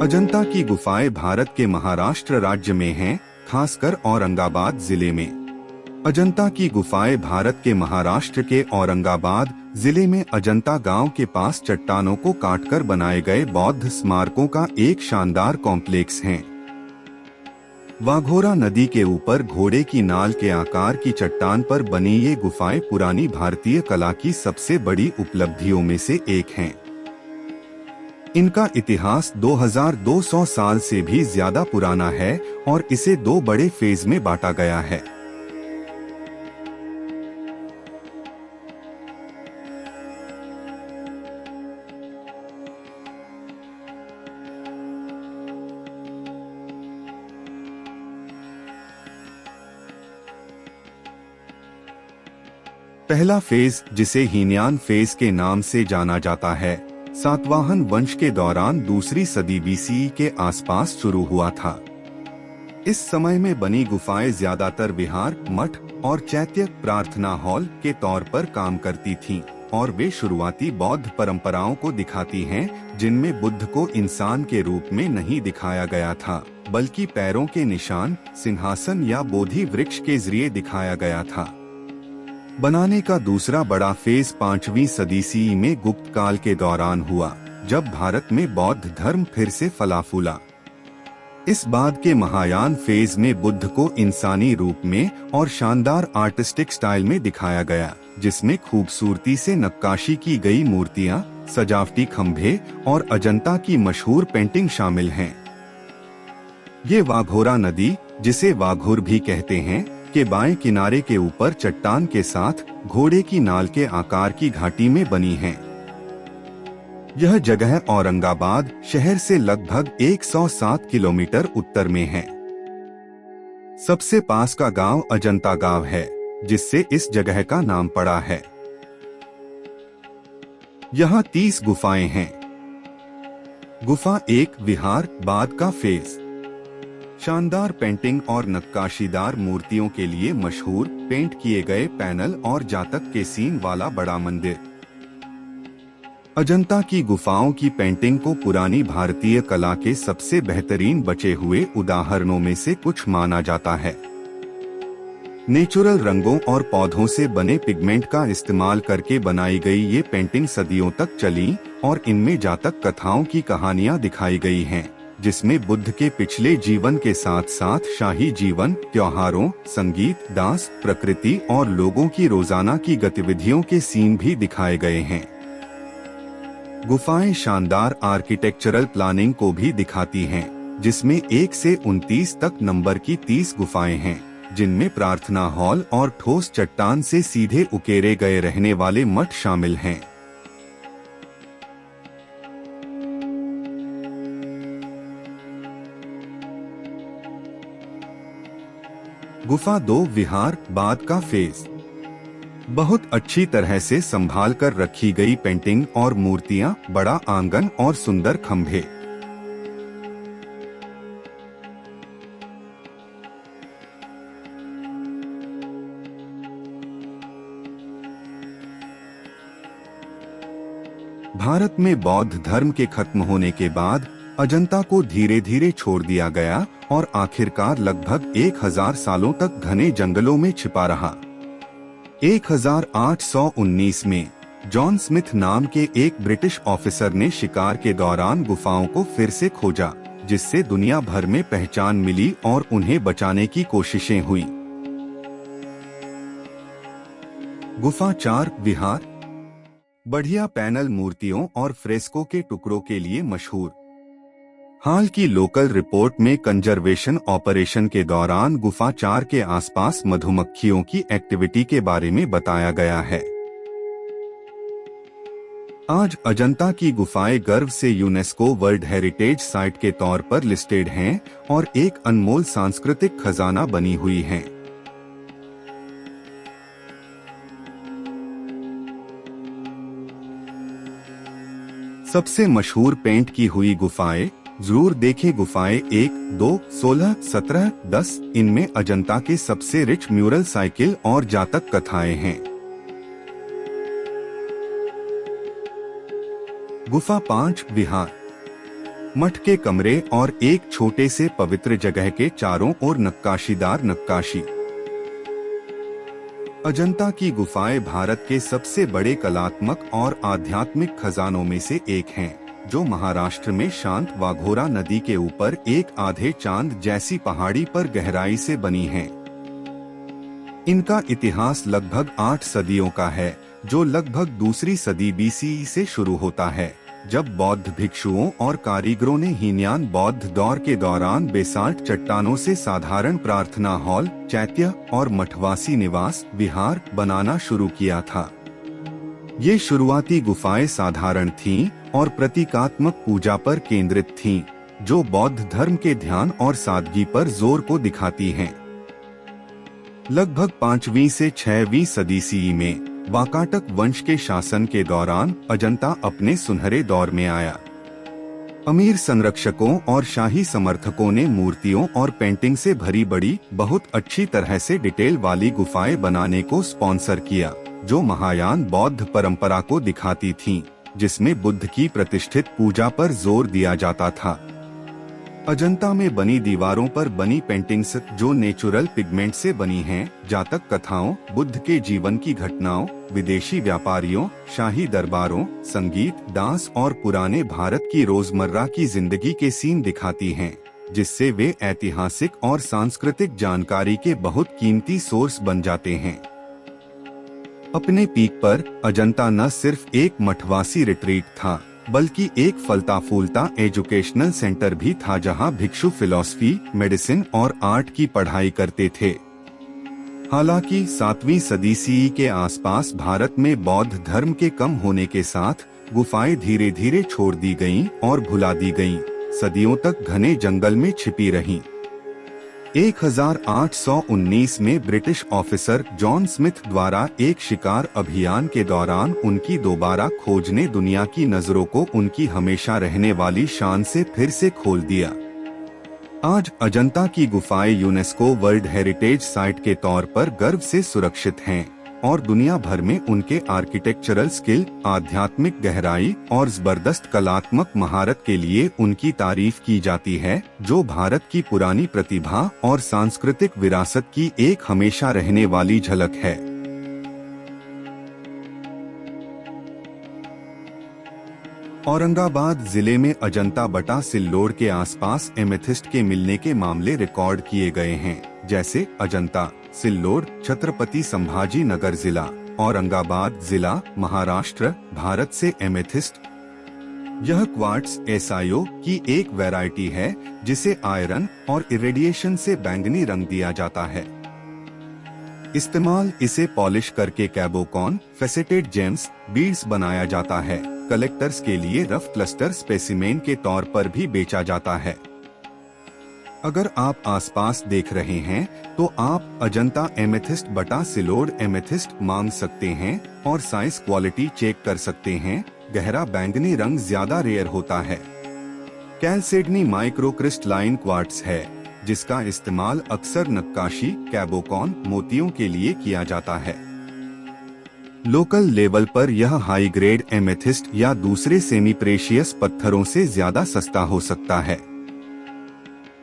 अजंता की गुफाएं भारत के महाराष्ट्र राज्य में हैं, खासकर औरंगाबाद जिले में। अजंता की गुफाएं भारत के महाराष्ट्र के औरंगाबाद जिले में अजंता गांव के पास चट्टानों को काटकर बनाए गए बौद्ध स्मारकों का एक शानदार कॉम्प्लेक्स हैं। वाघोरा नदी के ऊपर घोड़े की नाल के आकार की चट्टान पर बनी ये गुफाएं पुरानी भारतीय कला की सबसे बड़ी उपलब्धियों में से एक हैं। इनका इतिहास 2200 साल से भी ज्यादा पुराना है और इसे दो बड़े फेज में बांटा गया है। पहला फेज, जिसे हीनयान फेज के नाम से जाना जाता है, सातवाहन वंश के दौरान दूसरी सदी बीसी के आसपास शुरू हुआ था। इस समय में बनी गुफाएं ज्यादातर विहार, मठ और चैत्य प्रार्थना हॉल के तौर पर काम करती थीं और वे शुरुआती बौद्ध परंपराओं को दिखाती हैं, जिनमें बुद्ध को इंसान के रूप में नहीं दिखाया गया था, बल्कि पैरों के निशान, सिंहासन या बोधि वृक्ष के जरिए दिखाया गया था। बनाने का दूसरा बड़ा फेज 5वीं सदी सी में गुप्त काल के दौरान हुआ, जब भारत में बौद्ध धर्म फिर से फला फूला। इस बाद के महायान फेज में बुद्ध को इंसानी रूप में और शानदार आर्टिस्टिक स्टाइल में दिखाया गया, जिसमें खूबसूरती से नक्काशी की गई मूर्तियां, सजावटी खंभे और अजंता की मशहूर पेंटिंग शामिल हैं। ये वाघोरा नदी, जिसे वाघुर भी कहते हैं, के बाएं किनारे के ऊपर चट्टान के साथ घोड़े की नाल के आकार की घाटी में बनी है। यह जगह औरंगाबाद शहर से लगभग 107 किलोमीटर उत्तर में है। सबसे पास का गांव अजंता गांव है, जिससे इस जगह का नाम पड़ा है। यहाँ 30 गुफाएं हैं। गुफा 1, विहार, बाद का फेज। शानदार पेंटिंग और नक्काशीदार मूर्तियों के लिए मशहूर, पेंट किए गए पैनल और जातक के सीन वाला बड़ा मंदिर। अजंता की गुफाओं की पेंटिंग को पुरानी भारतीय कला के सबसे बेहतरीन बचे हुए उदाहरणों में से कुछ माना जाता है। नेचुरल रंगों और पौधों से बने पिगमेंट का इस्तेमाल करके बनाई गई ये पेंटिंग सदियों तक चली और इनमें जातक कथाओं की कहानियां दिखाई गई हैं, जिसमें बुद्ध के पिछले जीवन के साथ साथ शाही जीवन, त्योहारों, संगीत, डांस, प्रकृति और लोगों की रोजाना की गतिविधियों के सीन भी दिखाए गए हैं। गुफाएं शानदार आर्किटेक्चरल प्लानिंग को भी दिखाती हैं, जिसमें 1 से 29 तक नंबर की 30 गुफाएं हैं, जिनमें प्रार्थना हॉल और ठोस चट्टान से सीधे उकेरे गए रहने वाले मठ शामिल हैं। गुफा 2, विहार, बाद का फेज। बहुत अच्छी तरह से संभाल कर रखी गई पेंटिंग और मूर्तियां, बड़ा आंगन और सुंदर खंभे। भारत में बौद्ध धर्म के खत्म होने के बाद अजंता को धीरे धीरे छोड़ दिया गया और आखिरकार लगभग 1000 सालों तक घने जंगलों में छिपा रहा। 1819 में जॉन स्मिथ नाम के एक ब्रिटिश ऑफिसर ने शिकार के दौरान गुफाओं को फिर से खोजा, जिससे दुनिया भर में पहचान मिली और उन्हें बचाने की कोशिशें हुई। गुफा 4, विहार, बढ़िया पैनल मूर्तियों और फ्रेस्को के टुकड़ों के लिए मशहूर। हाल की लोकल रिपोर्ट में कंजर्वेशन ऑपरेशन के दौरान गुफा 4 के आसपास मधुमक्खियों की एक्टिविटी के बारे में बताया गया है। आज अजंता की गुफाएं गर्व से यूनेस्को वर्ल्ड हेरिटेज साइट के तौर पर लिस्टेड हैं और एक अनमोल सांस्कृतिक खजाना बनी हुई हैं। सबसे मशहूर पेंट की हुई गुफाएं जरूर देखें। गुफाएं 1, 2, 16, 17, 10। इनमें अजंता के सबसे रिच म्यूरल साइकिल और जातक कथाएं हैं। गुफा 5, विहार। मठ के कमरे और एक छोटे से पवित्र जगह के चारों ओर नक्काशीदार नक्काशी। अजंता की गुफाएं भारत के सबसे बड़े कलात्मक और आध्यात्मिक खजानों में से एक हैं, जो महाराष्ट्र में शांत वाघोरा नदी के ऊपर एक आधे चांद जैसी पहाड़ी पर गहराई से बनी हैं। इनका इतिहास लगभग 8 सदियों का है, जो लगभग दूसरी सदी बीसीई से शुरू होता है, जब बौद्ध भिक्षुओं और कारीगरों ने हीनयान बौद्ध दौर के दौरान बेसाल्ट चट्टानों से साधारण प्रार्थना हॉल, चैत्य और मठवासी निवास विहार बनाना शुरू किया था। ये शुरुआती गुफाएं साधारण थीं और प्रतीकात्मक पूजा पर केंद्रित थीं, जो बौद्ध धर्म के ध्यान और सादगी पर जोर को दिखाती हैं। लगभग 5वीं से 6वीं सदी सीई में वाकाटक वंश के शासन के दौरान अजंता अपने सुनहरे दौर में आया। अमीर संरक्षकों और शाही समर्थकों ने मूर्तियों और पेंटिंग से भरी बड़ी, बहुत अच्छी तरह से डिटेल वाली गुफाएं बनाने को स्पॉन्सर किया, जो महायान बौद्ध परंपरा को दिखाती थीं, जिसमें बुद्ध की प्रतिष्ठित पूजा पर जोर दिया जाता था। अजंता में बनी दीवारों पर बनी पेंटिंग्स, जो नेचुरल पिगमेंट से बनी हैं, जातक कथाओं, बुद्ध के जीवन की घटनाओं, विदेशी व्यापारियों, शाही दरबारों, संगीत, डांस और पुराने भारत की रोजमर्रा की जिंदगी के सीन दिखाती हैं, जिससे वे ऐतिहासिक और सांस्कृतिक जानकारी के बहुत कीमती सोर्स बन जाते हैं। अपने पीक पर अजंता न सिर्फ एक मठवासी रिट्रीट था, बल्कि एक फलता फूलता एजुकेशनल सेंटर भी था, जहां भिक्षु फिलॉसफी, मेडिसिन और आर्ट की पढ़ाई करते थे। हालांकि 7वीं सदी सीई के आसपास भारत में बौद्ध धर्म के कम होने के साथ गुफाएं धीरे धीरे छोड़ दी गईं और भुला दी गईं, सदियों तक घने जंगल में छिपी रहीं। 1819 में ब्रिटिश ऑफिसर जॉन स्मिथ द्वारा एक शिकार अभियान के दौरान उनकी दोबारा खोज ने दुनिया की नजरों को उनकी हमेशा रहने वाली शान से फिर से खोल दिया। आज अजंता की गुफाएं यूनेस्को वर्ल्ड हेरिटेज साइट के तौर पर गर्व से सुरक्षित हैं और दुनिया भर में उनके आर्किटेक्चरल स्किल, आध्यात्मिक गहराई और जबरदस्त कलात्मक महारत के लिए उनकी तारीफ की जाती है, जो भारत की पुरानी प्रतिभा और सांस्कृतिक विरासत की एक हमेशा रहने वाली झलक है। औरंगाबाद जिले में अजंता बटा सिल्लोड के आसपास एमेथिस्ट के मिलने के मामले रिकॉर्ड किए गए हैं, जैसे अजंता, सिल्लोड, छत्रपति संभाजी नगर जिला, औरंगाबाद जिला, महाराष्ट्र, भारत से एमेथिस्ट। यह क्वार्ट्स SiO की एक वैरायटी है, जिसे आयरन और इरेडिएशन से बैंगनी रंग दिया जाता है। इस्तेमाल इसे पॉलिश करके कैबोकॉन, फेसेटेड जेम्स, बीड्स बनाया जाता है। कलेक्टर्स के लिए रफ क्लस्टर स्पेसिमेन के तौर पर भी बेचा जाता है। अगर आप आसपास देख रहे हैं तो आप अजंता एमेथिस्ट बटा सिल्लोड एमेथिस्ट मांग सकते हैं और साइज क्वालिटी चेक कर सकते हैं। गहरा बैंगनी रंग ज्यादा रेयर होता है। कैलसेडनी माइक्रोक्रिस्टलाइन क्वार्ट्स है, जिसका इस्तेमाल अक्सर नक्काशी, कैबोकॉन, मोतियों के लिए किया जाता है। लोकल लेवल पर यह हाई ग्रेड एमेथिस्ट या दूसरे सेमी प्रेशियस पत्थरों से ज्यादा सस्ता हो सकता है।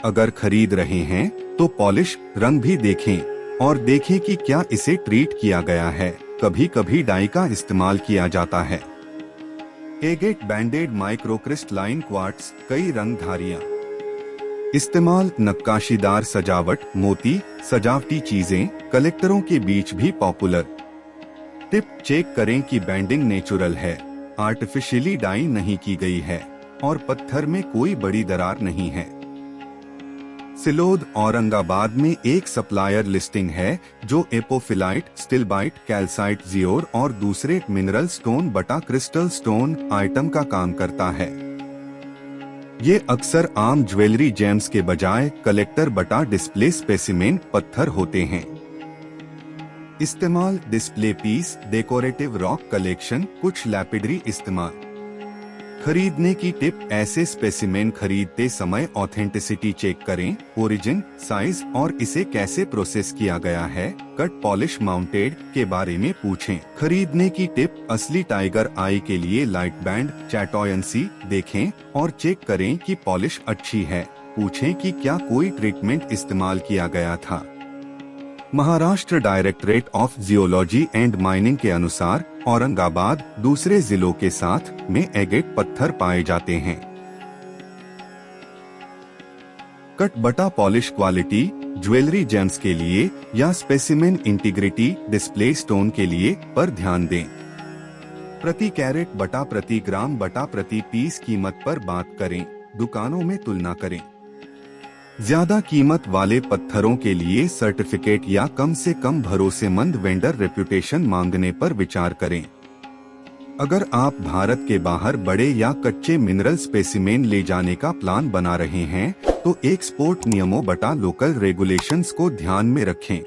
अगर खरीद रहे हैं तो पॉलिश, रंग भी देखें और देखें कि क्या इसे ट्रीट किया गया है। कभी कभी डाई का इस्तेमाल किया जाता है। एगेट बैंडेड माइक्रोक्रिस्टलाइन क्वार्ट्स, कई रंग धारियां। इस्तेमाल नक्काशीदार सजावट, मोती, सजावटी चीजें, कलेक्टरों के बीच भी पॉपुलर। टिप, चेक करें कि बैंडिंग नेचुरल है, आर्टिफिशियली डाई नहीं की गई है और पत्थर में कोई बड़ी दरार नहीं है। सिल्लोड, औरंगाबाद में एक सप्लायर लिस्टिंग है जो एपोफिलाइट, स्टिलबाइट, कैल्साइट, जियोर और दूसरे मिनरल स्टोन बटा क्रिस्टल स्टोन आइटम का काम करता है। ये अक्सर आम ज्वेलरी जेम्स के बजाय कलेक्टर बटा डिस्प्ले स्पेसिमेन पत्थर होते हैं। इस्तेमाल display piece, decorative rock collection, कुछ लैपिडरी इस्तेमाल। खरीदने की टिप, ऐसे स्पेसिमेन खरीदते समय ऑथेंटिसिटी चेक करें, ओरिजिन, साइज और इसे कैसे प्रोसेस किया गया है, कट, पॉलिश, माउंटेड के बारे में पूछें। खरीदने की टिप, असली टाइगर आई के लिए लाइट बैंड, चैटोयंसी देखें और चेक करें कि पॉलिश अच्छी है। पूछें कि क्या कोई ट्रीटमेंट इस्तेमाल किया गया था। Maharashtra directorate of geology and mining के अनुसार औरंगाबाद दूसरे जिलों के साथ में एगेट पत्थर पाए जाते हैं। कट बटा पॉलिश क्वालिटी, ज्वेलरी जेम्स के लिए या स्पेसिमेन इंटीग्रिटी डिस्प्ले स्टोन के लिए पर ध्यान दें। प्रति कैरेट बटा प्रति ग्राम बटा प्रति पीस कीमत पर बात करें, दुकानों में तुलना करें। ज्यादा कीमत वाले पत्थरों के लिए सर्टिफिकेट या कम से कम भरोसेमंद वेंडर रेप्यूटेशन मांगने पर विचार करें। अगर आप भारत के बाहर बड़े या कच्चे मिनरल स्पेसिमेन ले जाने का प्लान बना रहे हैं तो एक्सपोर्ट नियमों बटा लोकल रेगुलेशंस को ध्यान में रखें।